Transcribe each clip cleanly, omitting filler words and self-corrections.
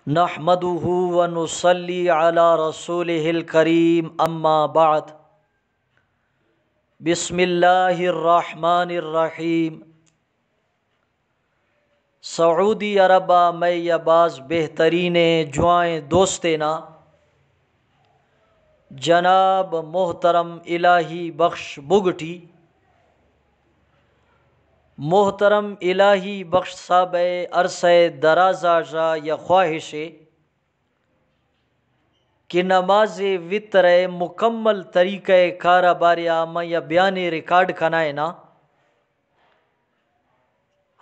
نحمدہ ونصلی علی رسولہ الکریم اما بعد بسم اللہ الرحمن الرحیم۔ سعودی عربہ میں یا بعض بہترین جوائیں دوستینا جناب محترم الہی بخش بگٹی، محترم الہی بخش صاحب عرصہ درازہ جا یا خواہش کہ نماز وطر مکمل طریقہ کارا باریا میں یا بیان ریکارڈ کنائے نا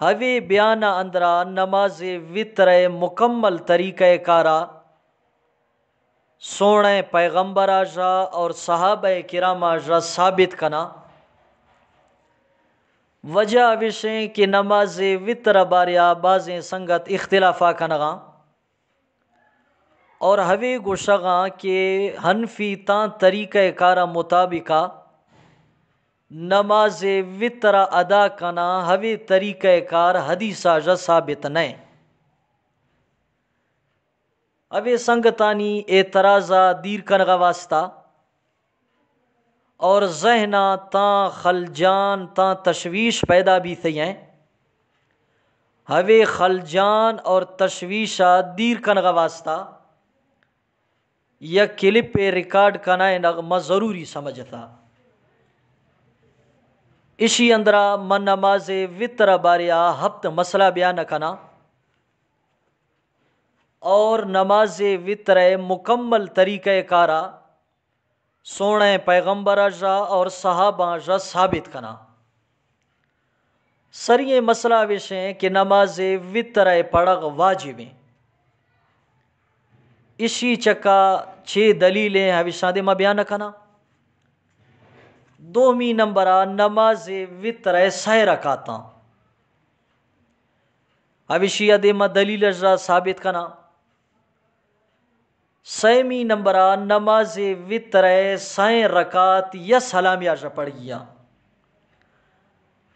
ہوے بیان اندرا نماز وطر مکمل طریقہ کارا سونے پیغمبر جا اور صحابہ کرام جا ثابت کنا وجہ وشیں کہ نماز وطر باریا بازیں سنگت اختلافا کنگا اور ہوے گوشگاں کہ حنفی تاں طریقہ کارا مطابقہ نماز وطر ادا کنا ہوے طریقہ کار حدیثہ جا ثابت نہیں اوے سنگتانی اعتراضہ دیر کنگا واسطہ اور ذہنہ تاں خلجان تاں تشویش پیدا بھی تھی ہیں ہوے خلجان اور تشویشہ دیر کنگا واسطہ یا کلپ پہ ریکارڈ کنائے نغمہ ضروری سمجھتا اسی اندرا من نماز وطر باریا ہفت مسئلہ بیان کنا اور نماز وطر مکمل طریقہ کارا سونے پیغمبر جا اور صحابہ جا ثابت کنا سریے مسئلہ وشیں کہ نماز وطر پڑھگ واجب ہیں اسی چکا 6 دلیلیں ہمیشہ دے میں بیان کنا دومی نمبرہ نماز وطر 6 رکعتاں ہمیشہ دے میں دلیل جا ثابت کنا سیمی نمبرہ نماز وطر 6 رکعت یا سلامیہ جا پڑھ گیا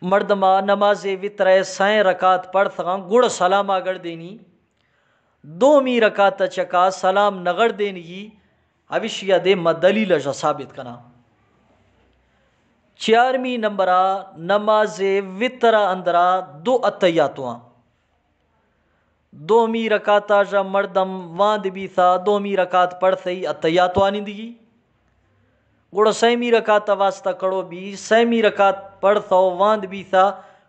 مردمہ نماز وطر 6 رکعت پڑھ تھا گڑ سلامہ گڑ دینی دومی رکعت چکا سلام نگڑ دینی ہمیشہ دے میں دلیل جا ثابت کنا چارمی نمبرہ نماز وطر اندرا 2 اتحیاتواں دومی رکعت جا مردم واند بھی تھا دومی رکعت پڑھ تھی اتحیاتوانی دی گوڑا سیمی رکعت واسطہ کڑو بھی سیمی رکعت پڑھ تھا واند بھی تھا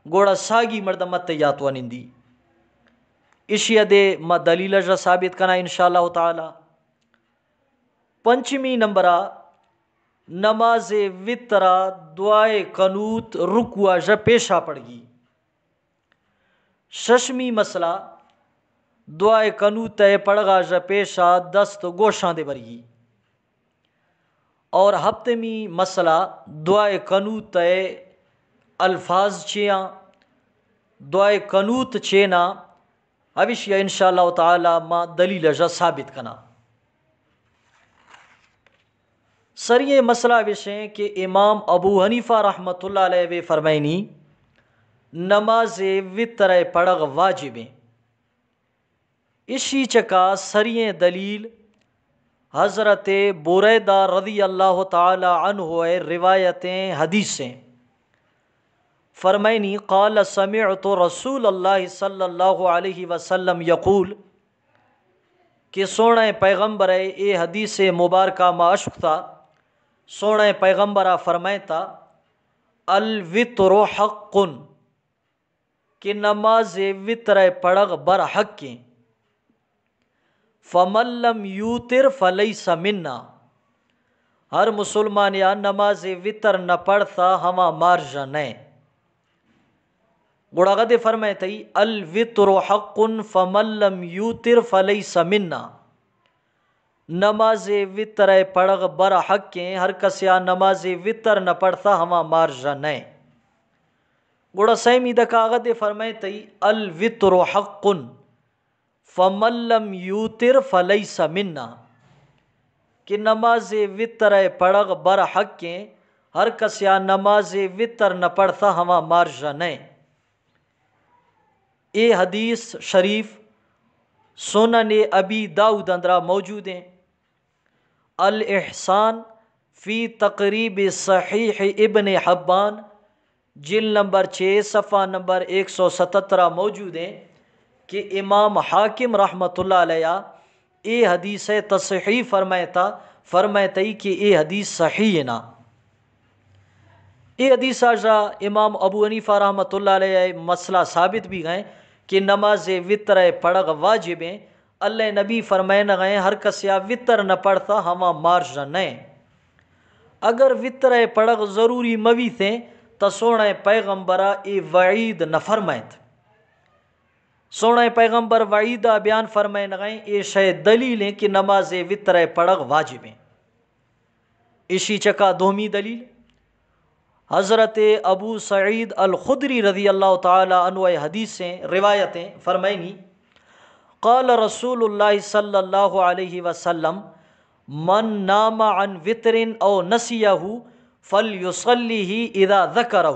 گوڑا ساگی مردم اتحیاتوانی دی اشیاء دے ما دلیل جا ثابت کنا انشاءاللہ تعالی پنچمی نمبرہ نماز وطر دعائے قنوت رکوع جا پیشا پڑ گی ششمی مسئلہ دعائے قنوت پڑھگا جا پیشا دست گوشاں دے برگی اور ہفتمی مسئلہ دعائے قنوت الفاظ چیاں دعائے قنوت چینا ہمیشہ انشاءاللہ تعالی ما دلیل جا ثابت کنا سریے مسئلہ وشیں کہ امام ابو حنیفہ رحمۃ اللہ علیہ فرمائنی نماز وطر پڑھگ واجب ہیں اسی چکا سریے دلیل حضرت بریدہ رضی اللہ تعالی عنہ روایتیں حدیثیں فرمائنی قال سمعت رسول اللہ صلی اللہ علیہ وسلم یقول کہ سونے پیغمبر اے حدیث مبارکہ معشق تھا سونے پیغمبرہ فرمائتا الوطر حق کہ نماز وطر پڑھگ برحق کے فمن لم یوتر فلیس منا ہر مسلمان یا نماز وطر نہ پڑھتا ہما مارجا نہیں گوڑا غدے فرمائے تھی الوطر حق فمن لم یوتر فلیس منا نماز وطر پڑھگ برحق کے ہر کسیا نماز وطر نہ پڑھتا ہما مارجا نہیں گوڑا سیمی دکا غدے فرمائے تھی الوطر حق فمن لم یوتر فلیس منا کہ نماز وطر پڑھگ برحق کے ہر کسیا نماز وطر نہ پڑھتا ہما مارجا نہیں اے حدیث شریف سنن ابی داؤد اندرا موجود ہیں، الاحسان فی تقریب صحیح ابن حبان جلد نمبر 6 صفحہ نمبر 177 موجود ہیں کہ امام حاکم رحمۃ اللہ علیہ یہ حدیث تصحیح فرمائے کہ یہ حدیث صحیح ہے نا۔ یہ حدیث آجا امام ابو حنیفہ رحمۃ اللہ علیہ مسئلہ ثابت بھی گئے کہ نماز وطر پڑھگ واجب ہیں۔ اللہ نبی فرمائے نہ گئے ہر کسیا وطر نہ پڑھتا ہما مارج نہ اگر وطر پڑھگ ضروری موی تھے تو سونا پیغمبرہ ای وعید نہ فرمائت، سونا پیغمبر وعیدہ بیان فرمائے نہ گئے یہ شے دلیل ہیں کہ نماز وطر پڑھگ واجب ہیں۔ اسی چکا دومی دلیل حضرت ابو سعید الخدری رضی اللہ تعالی عنہ حدیثیں روایتیں فرمائیں قال رسول اللہ صلی اللہ علیہ وسلم من نام عن وطر او نسیہ فلیصلیہ اذا ذکرہ،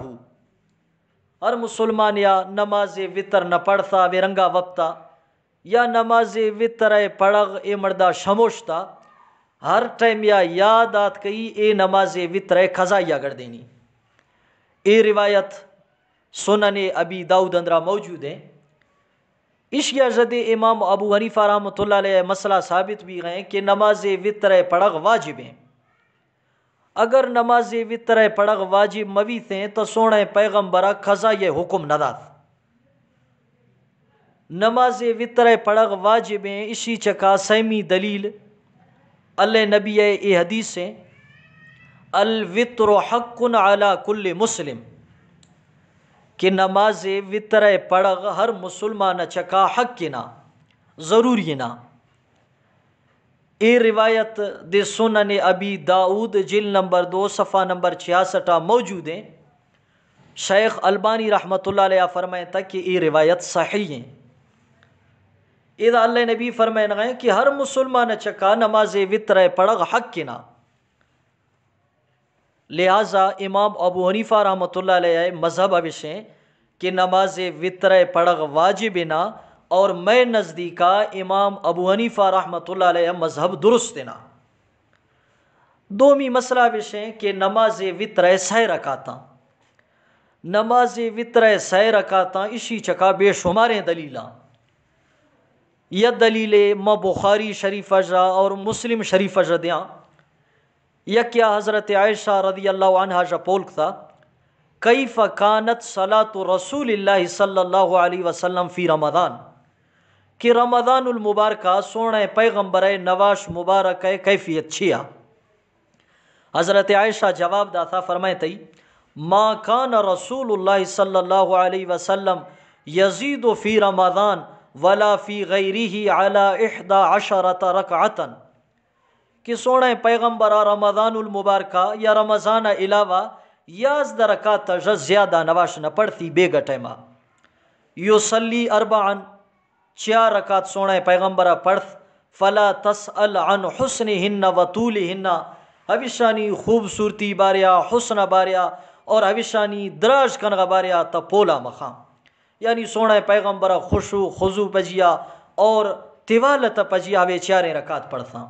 ہر مسلمان یا نماز وطر نہ پڑھتا ویرنگا وقتا یا نماز وطر پڑھگ اے مردہ شموشتا ہر ٹائم یا یاد آت کئی اے نماز وطر قضائیہ کر دینی۔ اے روایت سنن ابی داؤد اندرا موجود ہیں۔ اشیا زد امام ابو حنیفہ رحمۃ اللہ علیہ مسئلہ ثابت بھی گئے کہ نماز وطر پڑھگ واجب ہیں۔ اگر نماز وطر پڑھگ واجب موی تھے تو سونا پیغمبرہ قضا یہ حکم نہ دات۔ نماز وطر پڑھگ واجب ہیں اسی چکا سیمی دلیل اللہ نبی اے حدیث ہیں الوطر حق علی کل مسلم کہ نماز وطر پڑھگ ہر مسلمان چکا حق کی نا ضروری نا۔ یہ روایت دے سنن ابی داؤد جلد نمبر 2 صفحہ نمبر 66 موجود ہیں۔ شیخ البانی رحمۃ اللہ علیہ فرمائے تھا کہ یہ روایت صحیح ہیں۔ اذا اللہ نبی فرمائے گئے کہ ہر مسلمان چکا نماز وطر پڑھگ حق کی نا، لہٰذا امام ابو حنیفہ رحمۃ اللہ علیہ مذہب اوشیں کہ نماز وطر پڑھگ واجب نا، اور میں نزدیکا امام ابو حنیفہ رحمۃ اللہ علیہ مذہب درست نا۔ دومی مسئلہ اوشیں کہ نماز وطر 6 رکعتاں، نماز وطر 6 رکعتاں اسی چکا بے شماریں دلیلاں۔ یہ دلیل میں بخاری شریف جا اور مسلم شریف جا دیاں۔ یکیا حضرت عائشہ رضی اللہ عنہا جا پولک تھا کیف کانت صلاۃ رسول اللہ صلی اللہ علیہ وسلم فی رمضان کہ رمضان المبارکہ سونا پیغمبر نواش مبارک کیفیت چھیا۔ حضرت عائشہ جواب دا تھا فرمائے تھی ما کان رسول اللہ صلی اللہ علیہ وسلم یزید فی رمضان ولا فی غیرہ علی 11 رکعتا کہ سونا پیغمبر رمضان المبارکہ یا رمضان علاوہ 11 رکعت زیادہ نواش نہ پڑھتی بے گٹیما۔ یصلی 4 رکعت سونا پیغمبر پڑھت فلا تسأل عن حسنہن و طولہن، ہوشانی خوبصورتی باریا حسن باریا اور ہوشانی دراج کنغ باریا تا پولا مخام، یعنی سونا پیغمبر خشوع خضوع پجیا اور طوالت پجیا وے 4 رکعت پڑھتا۔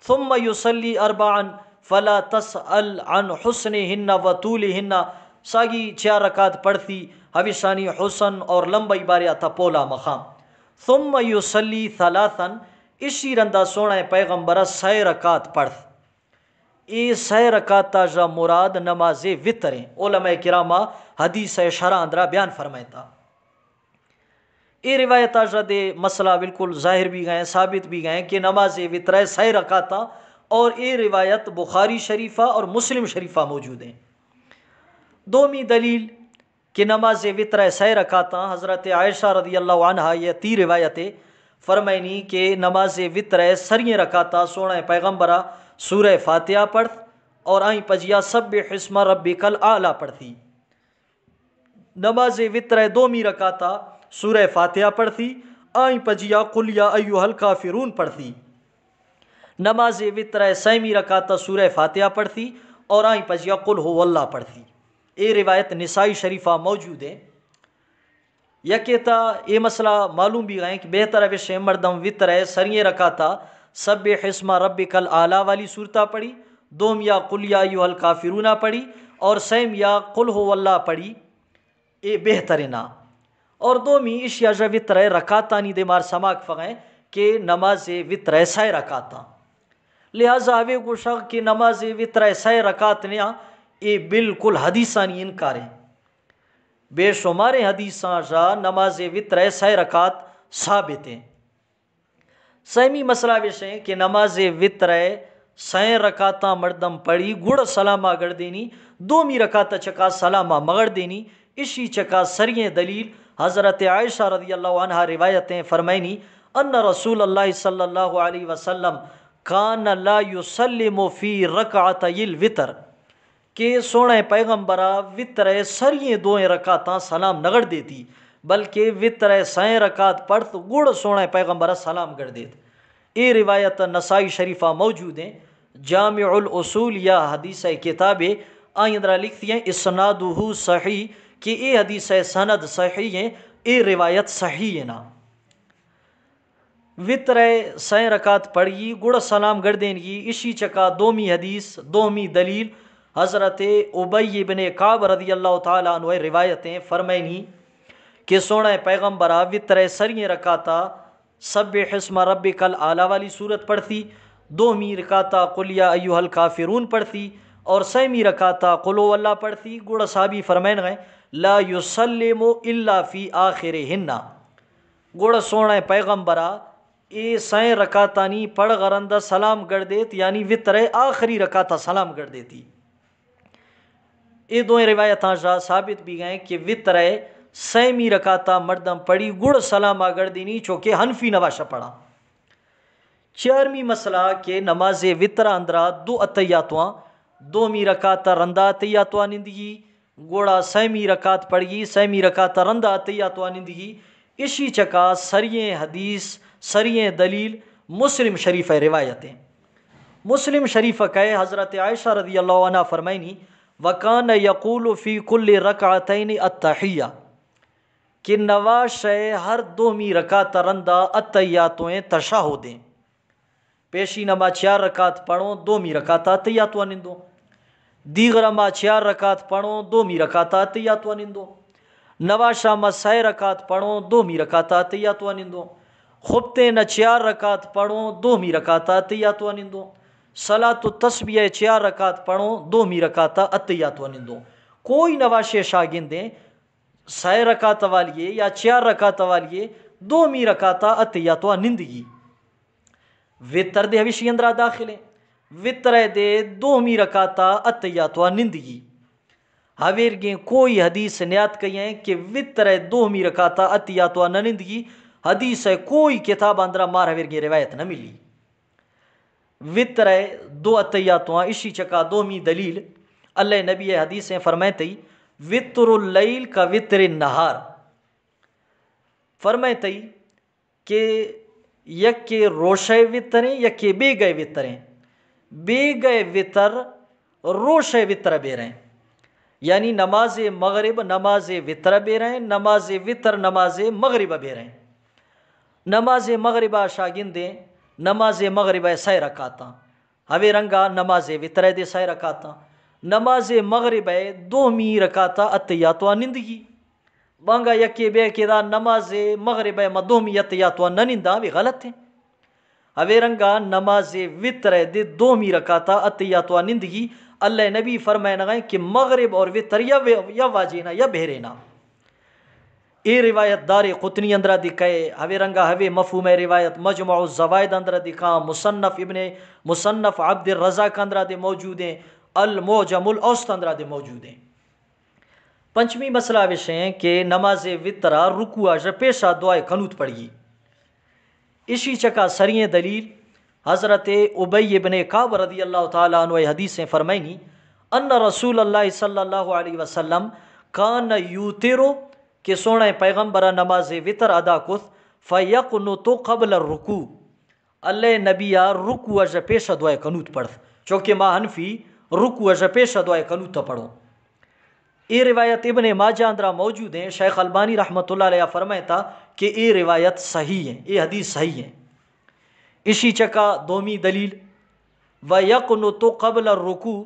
ثم یصلی 4 فلا تسأل عن حسنہن و طولہن، ساگی 4 رکعت پڑھتی ہوشانی حسن اور لمبائی باریا تا پولا مخام۔ ثم یصلی 3 اسی رندہ سونا پیغمبر 6 رکعت پڑھت۔ یہ 6 رکعت جا مراد نماز وطر ہیں۔ علماء کرامہ حدیث شرع اندرا بیان فرمائتا۔ یہ روایت جا دے مسئلہ بالکل ظاہر بھی گئے ثابت بھی گئے کہ نماز وطر 6 رکعتاں، اور یہ روایت بخاری شریفہ اور مسلم شریفہ موجود ہیں۔ دومی دلیل کہ نماز وطر 6 رکعتاں حضرت عائشہ رضی اللہ عنہا یہ 3 روایتیں فرمائنی کہ نماز وطر 6 رکعتاں سونا پیغمبرہ سورہ فاتحہ پڑھت اور آئیں پجیا سبح اسم ربک الاعلی پڑھتی۔ نماز وطر 2 رکعتاں سورہ فاتحہ پڑھتی، آئیں پجیا قل یا ایھا الکافرون پڑھتی۔ نماز وطر 6 رکعتاں سورہ فاتحہ پڑھتی اور آئیں پجیا قل ھو اللہ پڑھتی۔ یہ روایت نسائی شریفہ موجود ہے۔ یکیتا یہ مسئلہ معلوم بھی گئے کہ بہتر وش مردم وطر ہے سریے رکاتا سبح اسم ربک الاعلیٰ والی صورتہ پڑھی، دوم یا قل یا ایھا الکافرون پڑھی، اور سیم یا قل هو اللہ پڑھی، یہ بہتر نا۔ اور دومی اشیا جا وطر ہے رکاتانی دے مار سماک فغیں کہ نماز وطر ہے سائے رکاتا، لہٰذا ہوے کو شک کہ نماز وطر ہے سائے رکات نیا یہ بالکل حدیثانی انکار ہے۔ بے شمار حدیثاں جا نماز وطر ہے سائے رکات ثابت ہیں۔ سیمی مسئلہ وشیں کہ نماز وطر ہے سائیں رکاتاں مردم پڑھی گڑ سلامہ گڑ دینی، دومی رکاتہ چکا سلامہ مگڑ دینی، اسی چکا سریں دلیل حضرت عائشہ رضی اللہ عنہ روایتیں فرمائنی ان رسول اللہ صلی اللہ علیہ وسلم کان لا یسلم فی رکعتی الوتر، کہ سونے پیغمبرہ وطر سریں دوئیں رکاتاں سلام نگڑ دیتی بلکہ وطر سائیں رکات پڑھ گڑ سونے پیغمبرہ سلام گڑ دیت۔ یہ روایت نسائی شریفہ موجود ہیں، جامع الاصول یا حدیث کتاب آئندرہ لکھتی ہیں اسنادہ صحیح، کہ یہ حدیث سند صحیح ہیں، یہ روایت صحیح ہے نا۔ وطر سائیں رکات پڑھی گڑ سلام گڑ دینگی، اسی چکا دومی حدیث دومی دلیل حضرت ابی بن کعب رضی اللہ تعالیٰ عنہ روایتیں فرمائنی کہ سونا پیغمبرہ وطر سریں رکاتا سبح اسم ربک الاعلیٰ والی صورت پڑھتی، دومی رکاتا قل یا ایھا الکافرون پڑھتی، اور سیمی رکاتا قل هو اللہ پڑھتی۔ گڑ صحابی فرمائن گئے لا یسلم الا فی آخرہن، گڑ سونا پیغمبرہ اے سائیں رکاتانی پڑھ غرندہ سلام گڑ دیت، یعنی وطر آخری رکاتا سلام گڑ دیتی۔ یہ دو روایتاں جا ثابت بھی گئے کہ وطر سیمی رکاتا مردم پڑھی گڑ سلام آگڑ دینی، چونکہ حنفی نواشہ پڑھا۔ چارمی مسئلہ کہ نماز وطر اندرا دو اتیاتواں، دومی رکاتا رندہ اتیاتواں نندگی، گوڑا سیمی رکات پڑھی سیمی رکاتا رندہ اتیاتواں نندگی، اسی چکا سریں حدیث سریں دلیل مسلم شریف روایتیں۔ مسلم شریف کہے حضرت عائشہ رضی اللہ عنہ فرمائنی وکان یقول فی کل رکعتین التحیہ، کہ نواش ہر دومی رکعت رندہ اتیاتویں تشہدیں، پیشی نما 4 رکعت پڑھوں دومی رکعت اتیاتواں نندو، دیگر ما 4 رکعت پڑھوں دومی رکعت اتیاتواں نندو، نواشا ما 6 رکعت پڑھوں دومی رکعت اتیاتواں نندو، خبتے نہ 4 رکعت پڑھوں دومی رکعت اتیاتواں نندو، صلاۃ التسبیح 4 رکعت پڑھوں دومی رکعت اتیاتواں نندو۔ کوئی نواشے شاگندیں 6 رکعت والیے یا 4 رکعت والیے دومی رکعت اتیاتواں نندگی، وطر دے ہوشی اندرا داخلیں، وطر دے دومی رکعت اتیاتواں نندگی۔ ہویرگیں کوئی حدیث نیات کہیں کہ وطر دومی رکعت اتیاتواں نندگی، حدیث کوئی کتاب اندرا مار ہویرگیں روایت نہ ملی۔ وطر 2 اتیاتواں اسی چکا دومی دلیل اللہ نبی حدیثیں فرمائیں وطر اللیل کا وطر النہار، فرمائیں کہ یک کے روشے وطریں یک کے بے گئے وطریں، بے گئے وطر روشے وطر بے رہیں، یعنی نماز مغرب نماز وطر بے رہیں، نماز وطر نماز مغرب بے رہیں۔ نماز مغربہ شاگندیں نماز مغربہ 6 رکعتاں، ہوے رنگا نماز وطر دے 6 رکعتاں، نماز مغربہ دومی رکعت اتیاتواں نندگی، بانگا یکی بے کے دا نماز مغربہ دومی اتیاتواں نہ نندا بھی غلط ہیں۔ ہوے رنگا نماز وطر دے دومی رکعت اتیاتواں نندگی، اللہ نبی فرمائے نگائیں کہ مغرب اور وطر یا واجینا یا بہرینا۔ یہ روایت دار قطنی اندرا دکھائے، ہوے رنگا ہوے مفہوم روایت مجمع الزوائد اندرا دکھا، مصنف عبد الرزاق اندرا دے موجود ہیں، المعجم الاوسط اندرا دے موجود ہیں۔ پنچمی مسئلہ وشیں کہ نماز وطرہ رکوع پیشہ دعائے قنوت پڑھی، اسی چکا سریں دلیل حضرت ابی بن کعب رضی اللہ تعالیٰ عنہ حدیثیں فرمائنی ان رسول اللہ صلی اللہ علیہ وسلم کان یوترو، کہ سونا پیغمبرہ نماز وطر ادا کت فیقنت قبل الرکوع، اللہ نبیہ رکوع پیشہ دعائے قنوت پڑھ، چونکہ ما حنفی رکوع پیشہ دعائے قنوت پڑھو۔ یہ روایت ابن ماجہ اندرا موجود ہیں. شیخ البانی رحمۃ اللہ علیہ فرمائے تھا کہ یہ روایت صحیح ہے، یہ حدیث صحیح ہے. اسی چکا دومی دلیل وَيَقْنُتُ قَبْلَ الرُّكُوعِ،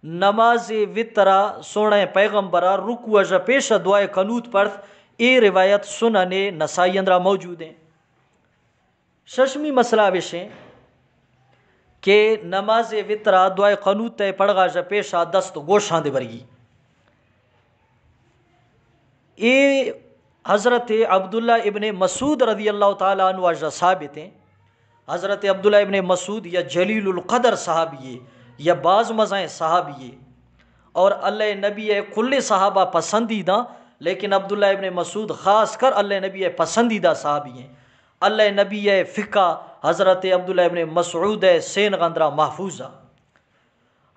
نماز وطرہ سونے پیغمبرہ رکوع اجا پیش دعائے قنوت پڑھ. یہ روایت سنن نسائی اندرا موجود ہیں. ششمی مسئلہ وشیں کہ نماز وطرہ دعائے قنوت پڑھا اجا پیشا دست گوشاں دے برگی. یہ حضرت عبداللہ ابن مسعود رضی اللہ تعالیٰ عنہ اجا ثابت ہیں. حضرت عبداللہ ابن مسعود یا جلیل القدر صحابی یا بعض مزائیں صحابی اور اللہ نبی کل صحابہ پسندیدہ، لیکن عبداللہ ابن مسعود خاص کر اللہ نبی پسندیدہ صحابی ہیں. اللہ نبی فقہ حضرت عبداللہ ابن مسعود سین غندرہ محفوظہ.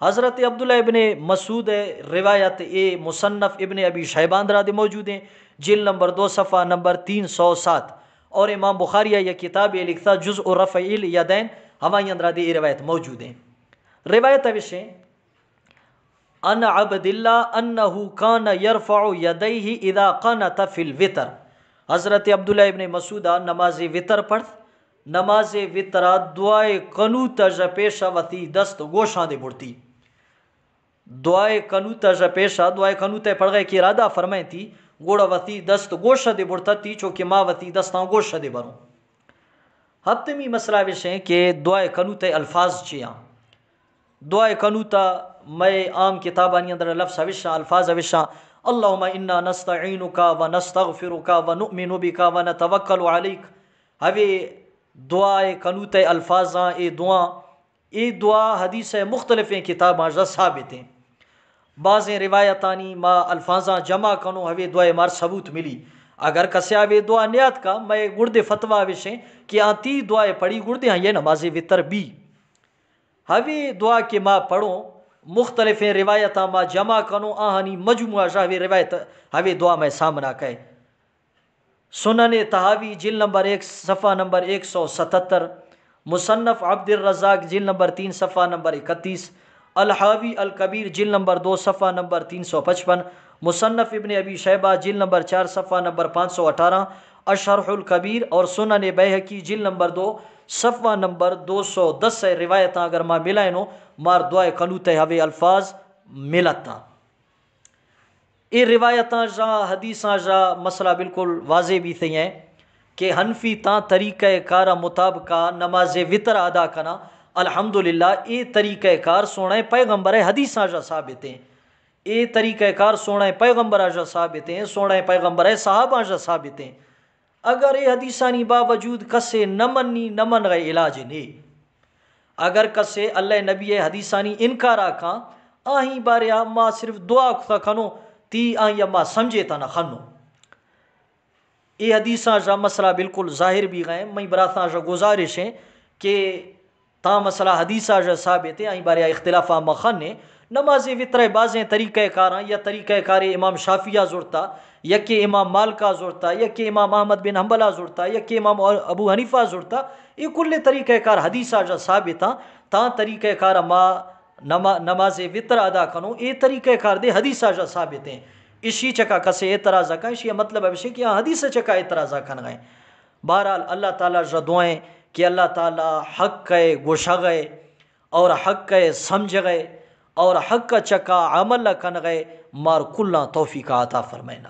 حضرت عبداللہ ابن مسعود روایت اے مصنف ابن ابی شیبہ اندرا دے موجود ہیں، جلد نمبر 2 صفحہ نمبر 307. اور امام بخاری یہ کتاب لکھتا جزء رفع الیدین، ہماری اندرا دے یہ روایت موجود ہیں. روایت وشیں ان عبد اللہ انہ کان یرفع یدیہ اذا قنت فی الوتر. حضرت عبداللہ ابن مسعود نماز وطر پڑھ، نماز وطرہ دعائے قنوت اجا پیشا وتی دست گوشاں دے بڑھتی. دعائے قنوت اجا پیشا دعائے قنوت پڑھ گئے کی ارادہ فرمائیں تھی گوڑا وتی دست گوشہ دے بڑھتا تھی چونکہ ماں وتی دستاں گوشہ دے بروں. ہفتمی مسئلہ وشیں کہ دعائے قنوت الفاظ چیاں. دعائے قنوتہ میں عام کتابانی اندر لفظ وشاں الفاظ وشاں اللہم انا نستعینک و نستغفرک و نؤمن بک و نتوکل علیک. ہوے دعائے قنوت الفاظاں اے دعا حدیث مختلف کتاباں جا ثابت ہیں. بعضیں روایتانی ما الفاظاں جمع کنو ہوے دعائے مار ثبوت ملی. اگر کسیا وے دعا نیات کا میں گردے فتویٰ وشیں کہ آتی دعائے پڑھی گردے ہاں یہ نماز وطر بھی ہوے دعا کے ماں پڑھوں مختلف روایتاں ما جمع کنو آہانی مجموعہ جا ہوے روایت ہوے دعا میں سامنا کہے. سنن تہاوی جلد نمبر 1 صفحہ نمبر 177، مصنف عبد الرزاق جلد نمبر 3 صفحہ نمبر 31، الحاوی الکبیر جلد نمبر 2 صفحہ نمبر 355، مصنف ابن ابی شیبہ جلد نمبر 4 صفحہ نمبر 518، الشرح الکبیر اور سنن بیہقی جلد نمبر 2 صفحہ نمبر 210 روایتاں اگر ماں ملائنو مار دعائے قنوت ہوے الفاظ ملتا. یہ روایتاں جا حدیثاں جا مسئلہ بالکل واضح بھی تھی ہیں کہ حنفی تاں طریقہ کار مطابقہ نماز وطر ادا کنا الحمدللہ یہ طریقہ کار سونے پیغمبر حدیثاں جا ثابت ہیں. یہ طریقہ کار سونے پیغمبر جا ثابت ہیں، سونے پیغمبر صحابہ جا ثابت ہیں. اگر یہ حدیثانی باوجود کسے نمن گئے علاج نہیں. اگر کسے اللہ نبی حدیثانی انکار آکھاں آہیں باریا ما صرف دعا کھتا کھنو تی آہیں ما سمجھے تا نہ خنو. یہ حدیثاں جا مسئلہ بالکل ظاہر بھی گئے. میں براتاں جا گزارش ہیں کہ تا مسئلہ حدیثاں جا ثابت ہے آہیں باریا اختلافہ مخنے نماز وطر بازیں طریقہ کاراں یا طریقہ کار امام شافعیہ زورتا یا کہ امام مالکہ زورتا یا کہ امام احمد بن حنبلہ زورتا یا کہ امام ابو حنیفہ زورتا. یہ کل طریقہ کار حدیثہ جا ثابت ہاں تا طریقہ کار ما نماز وطر ادا کنو یہ طریقہ کار دے حدیثہ جا ثابت ہیں. اسی چکا کسے اعتراض کہیں اسی مطلب ہے کہ حدیث چکا اعتراض کن گئے. بہرحال اللہ تعالیٰ جا دعائیں کہ اللہ تعالیٰ حق کے گوشہ گئے اور حق کے سمجھ گئے اور حق کا چکا عمل کن گئے مار کلاں توفیق عطا فرمائنا.